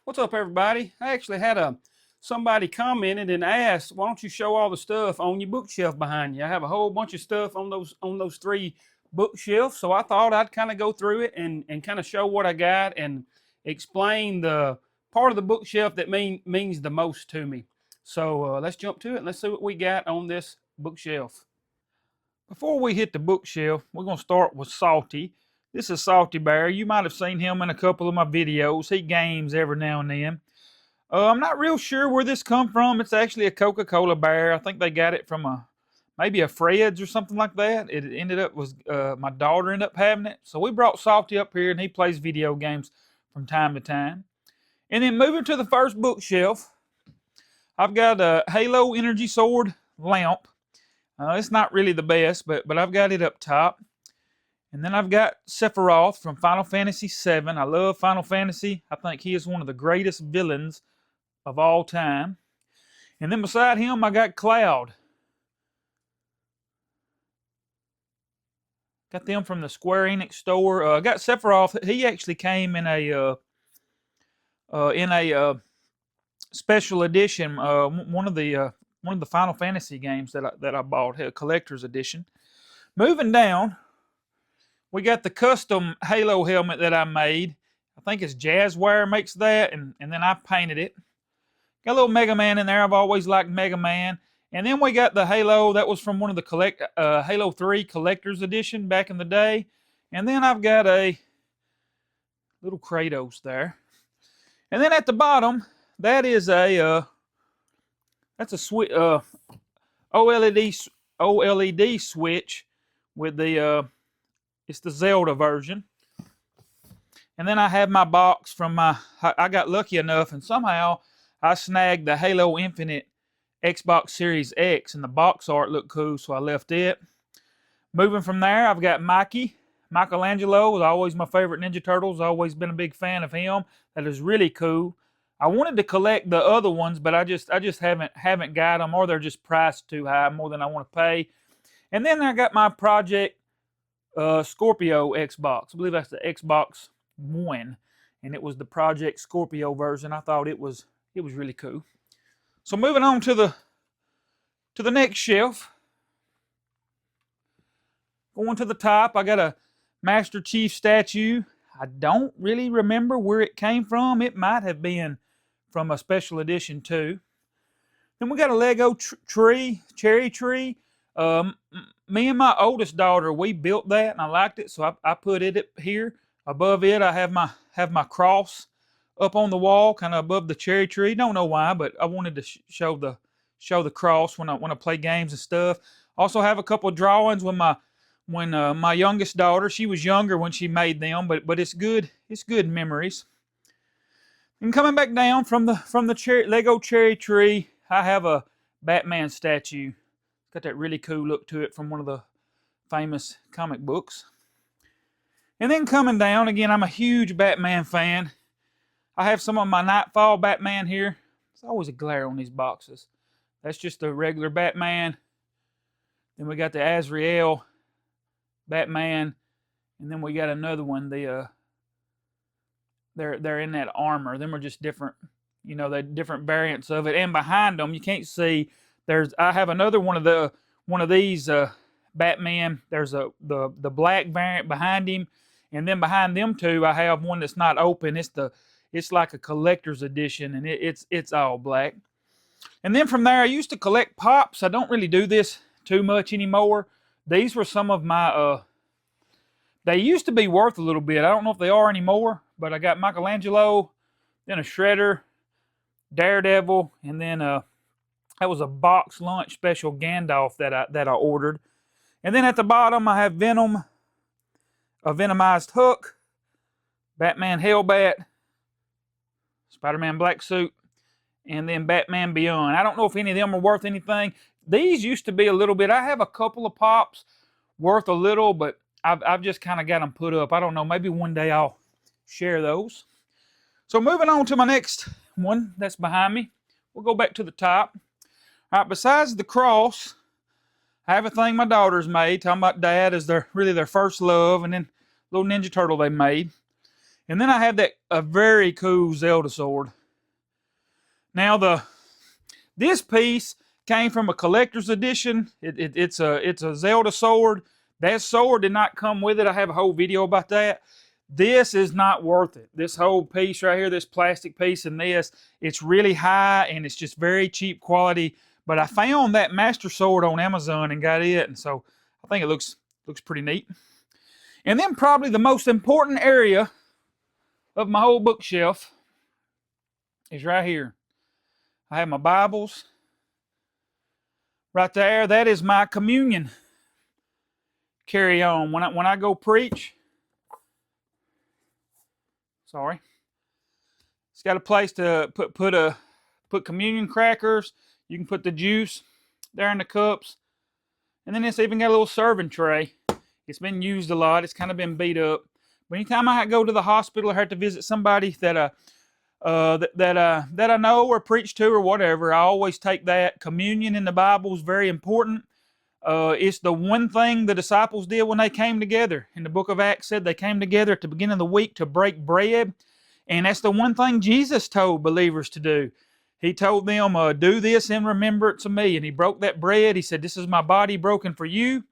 What's up, everybody? I actually had somebody commented and asked, "Why don't you show all the stuff on your bookshelf behind you?" I have a whole bunch of stuff on those three bookshelves, so I thought I'd kind of go through it and kind of show what I got and explain the part of the bookshelf that means the most to me. So let's jump to it and let's see what we got on this bookshelf. Before we hit the bookshelf, we're going to start with Salty. This is Salty Bear. You might have seen him in a couple of my videos. He games every now and then. I'm not real sure where this come from. It's actually a Coca-Cola bear. I think they got it from maybe a Fred's or something like that. It ended up was my daughter ended up having it. So we brought Salty up here and he plays video games from time to time. And then moving to the first bookshelf, I've got a Halo Energy Sword lamp. It's not really the best, but I've got it up top. And then I've got Sephiroth from Final Fantasy VII. I love Final Fantasy. I think he is one of the greatest villains of all time. And then beside him, I got Cloud. Got them from the Square Enix store. I got Sephiroth. He actually came in a special edition. One of the Final Fantasy games that I bought, a collector's edition. Moving down, we got the custom Halo helmet that I made. I think it's Jazzwire makes that, and then I painted it. Got a little Megaman in there. I've always liked Megaman. And then we got the Halo. That was from one of the Halo 3 Collector's Edition back in the day. And then I've got a little Kratos there. And then at the bottom, that is that's a OLED switch with the it's the Zelda version. And then I have my box from I got lucky enough and somehow I snagged the Halo Infinite Xbox Series X and the box art looked cool, so I left it. Moving from there, I've got Michelangelo was always my favorite Ninja Turtles. I've always been a big fan of him. That is really cool. I wanted to collect the other ones, but I just haven't got them, or they're just priced too high, more than I want to pay. And then I got my Project Scorpio Xbox. I believe that's the Xbox One, and it was the Project Scorpio version. I thought it was really cool. So moving on to the next shelf. Going to the top, I got a Master Chief statue. I don't really remember where it came from. It might have been from a special edition too. Then we got a Lego cherry tree. Me and my oldest daughter, we built that and I liked it, so I put it up here. Above it, I have my cross up on the wall, kind of above the cherry tree. Don't know why, but I wanted to show the cross when I play games and stuff. Also have a couple of drawings when my youngest daughter, she was younger when she made them, but it's good memories. And coming back down from the Lego cherry tree, I have a Batman statue. It's got that really cool look to it from one of the famous comic books. And then coming down, again, I'm a huge Batman fan. I have some of my Nightfall Batman here. There's always a glare on these boxes. That's just the regular Batman. Then we got the Azrael Batman, and then we got another one. They're in that armor. Them are just different, the different variants of it. And behind them, you can't see. I have another one of these Batman. There's the black variant behind him, and then behind them two, I have one that's not open. It's like a collector's edition, and it's all black. And then from there, I used to collect pops. I don't really do this too much anymore. These were some of my, they used to be worth a little bit. I don't know if they are anymore, but I got Michelangelo, then a Shredder, Daredevil, and then that was a box lunch special Gandalf that I ordered. And then at the bottom, I have Venom, a Venomized Hook, Batman Hellbat, Spider-Man Black Suit, and then Batman Beyond. I don't know if any of them are worth anything. These used to be a little bit. I have a couple of pops worth a little, but I've just kind of got them put up. I don't know. Maybe one day I'll share those. So moving on to my next one that's behind me. We'll go back to the top. All right, besides the cross, I have a thing my daughters made. Talking about Dad is really their first love, and then little Ninja Turtle they made. And then I have a very cool Zelda sword. Now this piece came from a collector's edition. It's a Zelda sword. That sword did not come with it. I have a whole video about that. This is not worth it. This whole piece right here, this plastic piece and this, it's really high and it's just very cheap quality. But I found that Master Sword on Amazon and got it. And so I think it looks pretty neat. And then probably the most important area of my whole bookshelf is right here. I have my Bibles right there. That is my communion carry-on. When I go preach, sorry, it's got a place to put communion crackers. You can put the juice there in the cups, and then it's even got a little serving tray. It's been used a lot. It's kind of been beat up. But anytime I go to the hospital or have to visit somebody that I know or preach to or whatever, I always take that. Communion in the Bible is very important. It's the one thing the disciples did when they came together. In the book of Acts said they came together at the beginning of the week to break bread. And that's the one thing Jesus told believers to do. He told them, do this in remembrance of me. And he broke that bread. He said, this is my body broken for you.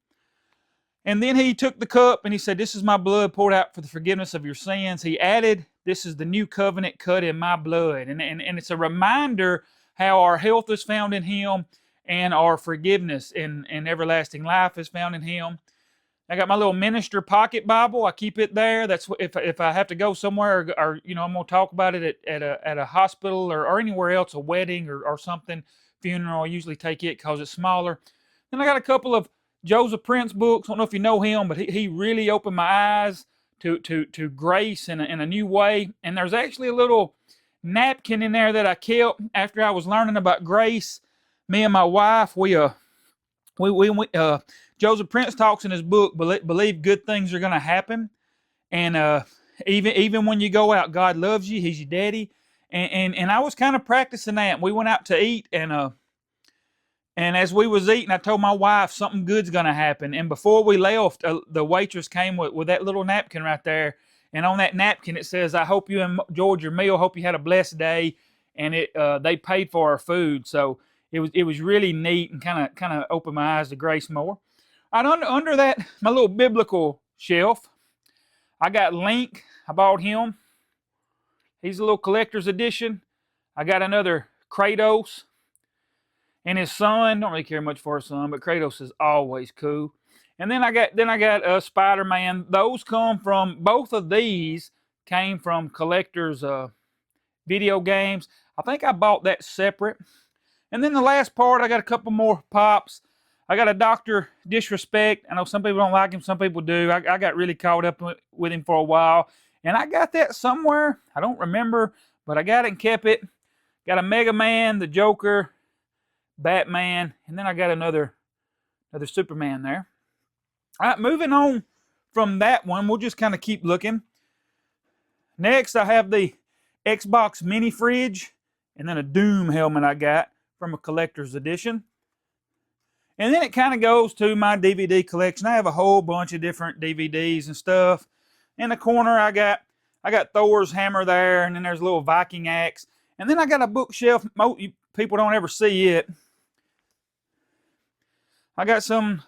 And then he took the cup and he said, this is my blood poured out for the forgiveness of your sins. He added, this is the new covenant cut in my blood. And it's a reminder how our health is found in him and our forgiveness and everlasting life is found in him. I got my little minister pocket Bible. I keep it there. That's if I have to go somewhere or I'm going to talk about it at a hospital or anywhere else, a wedding or something, funeral, I usually take it because it's smaller. Then I got a couple of Joseph Prince books. I don't know if you know him, but he really opened my eyes to grace in a new way. And there's actually a little napkin in there that I kept after I was learning about grace. Me and my wife, Joseph Prince talks in his book, believe good things are going to happen. And even when you go out, God loves you. He's your daddy. And I was kind of practicing that. We went out to eat, and as we was eating, I told my wife something good's going to happen. And before we left, the waitress came with that little napkin right there. And on that napkin, it says, I hope you enjoyed your meal. Hope you had a blessed day. And they paid for our food. So it was really neat and kind of opened my eyes to grace more. Right under that, my little biblical shelf, I got Link. I bought him. He's a little collector's edition. I got another Kratos. And his son, don't really care much for his son, but Kratos is always cool. And then I got Spider-Man. Those come from, both of these came from collectors' video games. I think I bought that separate. And then the last part, I got a couple more pops. I got a Dr. Disrespect. I know some people don't like him, some people do. I got really caught up with him for a while. And I got that somewhere. I don't remember, but I got it and kept it. Got a Megaman, the Joker, Batman, and then I got another Superman there. All right, moving on from that one, we'll just kind of keep looking. Next, I have the Xbox mini fridge, and then a Doom helmet I got from a collector's edition. And then it kind of goes to my DVD collection. I have a whole bunch of different DVDs and stuff. In the corner, I got Thor's hammer there, and then there's a little Viking axe. And then I got a bookshelf. People don't ever see it. I got some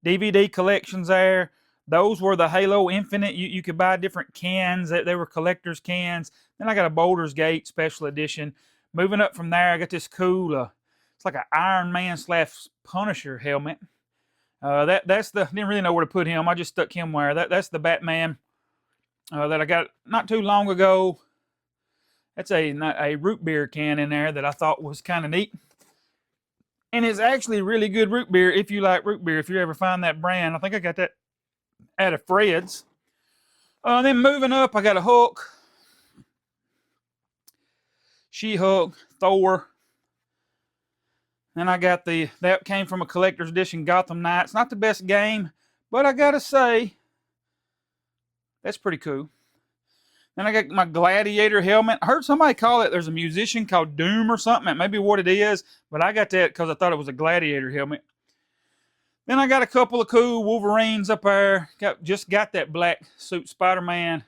DVD collections there. Those were the Halo Infinite. You could buy different cans. They were collector's cans. Then I got a Baldur's Gate special edition. Moving up from there, I got this cool, it's like an Iron Man / Punisher helmet. Didn't really know where to put him. I just stuck him where. That's the Batman that I got not too long ago. That's a root beer can in there that I thought was kind of neat. And it's actually really good root beer if you like root beer, if you ever find that brand. I think I got that at a Fred's. Then moving up, I got a Hulk, She-Hulk, Thor. Then I got that came from a collector's edition, Gotham Knights. Not the best game, but I gotta say, that's pretty cool. Then I got my Gladiator helmet. I heard somebody call it, there's a musician called Doom or something. That may be what it is, but I got that because I thought it was a Gladiator helmet. Then I got a couple of cool Wolverines up there. Just got that black suit Spider-Man,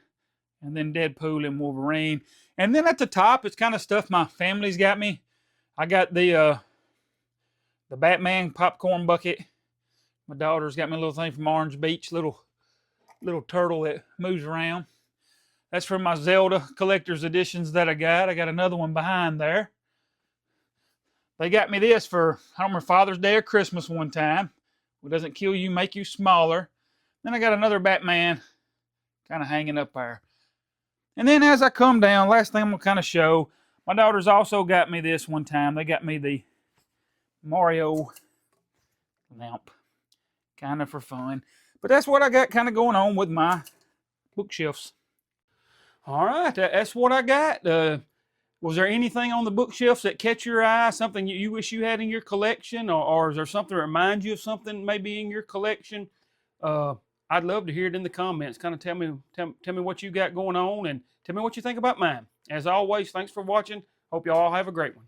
and then Deadpool and Wolverine. And then at the top, it's kind of stuff my family's got me. I got the Batman popcorn bucket. My daughter's got me a little thing from Orange Beach, little turtle that moves around. That's from my Zelda collector's editions that I got. I got another one behind there. They got me this for, I don't remember, Father's Day or Christmas one time. It doesn't kill you, make you smaller. Then I got another Batman kind of hanging up there. And then as I come down, last thing I'm going to kind of show, my daughters also got me this one time. They got me the Mario lamp, kind of for fun. But that's what I got kind of going on with my bookshelves. All right, that's what I got. Was there anything on the bookshelves that catch your eye, something you wish you had in your collection, or is there something that reminds you of something maybe in your collection? I'd love to hear it in the comments. Kind of tell me what you got going on, and tell me what you think about mine. As always, thanks for watching. Hope you all have a great one.